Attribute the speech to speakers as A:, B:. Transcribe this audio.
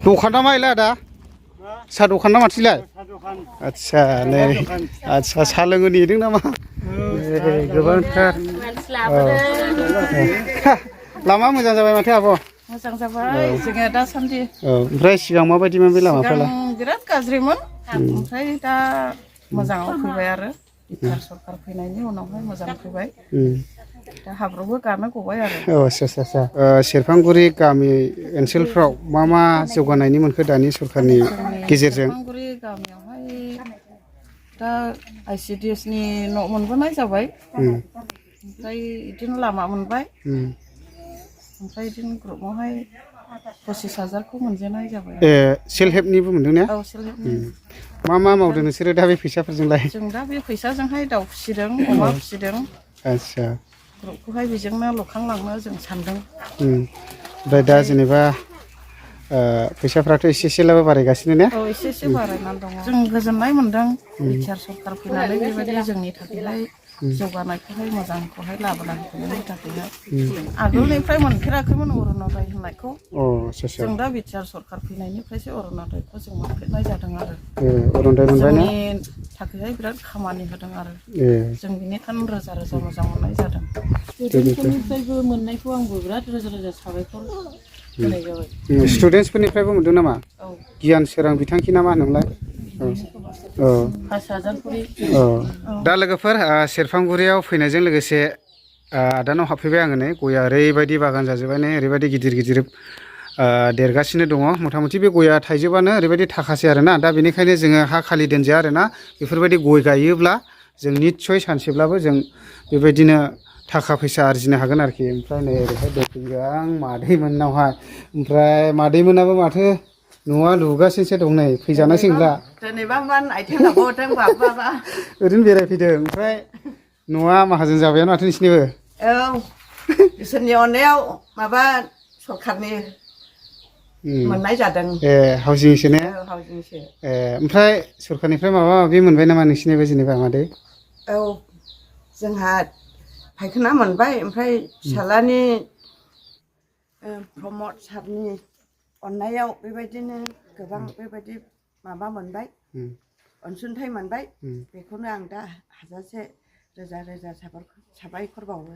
A: दखाना माइला दा सा दखाना माथिलाय आदसा नै आदसा सा लोंनो नेदों नामा गोबांथार लामा मोजां जाबाय माथो आब'
B: मोजां जाबाय जोङो दासान्दि
A: ओमफ्राय सिगां माबायदिमोन बे लामाफ्रालाय
B: बिराद गाज्रिमोन ओमफ्राय दा मोजाङाव फैबाय आरो बिटिआर सरखार फैनायनि उनावहाय मोजां फैबाय दा हाब्रुबो गानो गबाय आरो
A: आदसा सेरफांगुरि गामि ओनसोलफ्राव मा जौगानायनि मोनखो दानि सरखारनि गेजेरजों
B: सेरफांगुरि गामियावहाय दा ICDS नि न' मोनबोनाय जाबाय ओमफ्राय बिदिनो लामा मोनबाय ओमफ्राय बिदिनो ग्रुपआवहाय 25,000खौ मोनजेननाय जाबाय
A: सेल्फ हेल्पनिबो मोनदों ने
B: औ सेल्फ हेल्पनि
A: मा मावदों नोंसोरो दा बे फैसाफोरजोंलाय
B: जों दा बे फैसाजोंहाय दाउ फिसिदों अमा फिसिदों
A: आदसा
B: ग्रुपखौहाय बेजोंनो लुखांलांनो जों सानदों
A: ओमफ्राय दा जेनेबा फैसाफ्राथ' एसेलाबो बारायगासिनो ने
B: औ एसे बारायनानै दङ जों गोजोननाय मोनदों बिटिआर सरखार फैनानै बेबायदि जोंनि थाखायहाय जौगानायखौहाय मोजांखौहाय लाबोना होफैनायनि थाखायहाय आगोलनिफ्राय मोनफेराखैमोन अरुनदय होननायखौ जों दा बिटिआर सरखार फैनायनिफ्रायसो अरुनदयखौ जों मोनफेरनाय जादों आरो जोंनि थाखायहाय बिराद खामानि होदों आरो जों बेनिखायनो रोजा रोजा मोजां मोननाय जादों स्टुडेन्टफोरनिफ्रायबो मोननायखौ आंबो बिराद रोजा रोजा साबायखर होनाय जाबाय
A: स्टुडेन्टसफोरनिफ्रायबो मोनदों नामा गियान सोरां बिथांखि ना मा होनोमोनलाय दा लोगोफोर सेरफांगुरियाव फैनायजों लोगोसे आदानाव हाबफैबाय आङो नै गया ओरैबायदि बागान जाजोब्बाय नै ओरैबायदि गिदिर देरगासिनो दङ मथा मथि बे गया थाइजोबानो ओरैबायदि थाखासै आरोना दा बेनिखायनो जोङो हा खालि दोनजाया आरोना बेफोरबायदि गय गायोब्ला जों निस्सय सानसेब्लाबो जों बेबायदिनो थाखा फैसा आरजिनो हागोन आरोखि ओमफ्राय नै ओरैहाय दंफैयो आं मादैमोननावहाय ओमफ्राय मादैमोनाबो माथो न'आ लुगासिनोसो दं नै फैजानांसिगोनला ओरैनो बेरायफैदों ओमफ्राय न'आ माहाजोन जाबायानो माथो नोंसिनिबो
B: औ इसोरनि अननायाव माबा सरखारनि मोननाय जादों
A: हाउजिंसो ने
B: हाउजिंसो
A: ओमफ्राय सरखारनिफ्राय माबा माबि मोनबाय नामा नोंसिनिबो जेनेबा मादै
B: औ जोंहा फायखाना मोनबाय ओमफ्राय फिसालानि प्रमद सारनि अननायाव बेबायदिनो गोबां बेबायदि माबा मोनबाय अनसुंथाइ मोनबाय बेखौनो आं दा हाजासे रोजा रोजा साबायखर बावो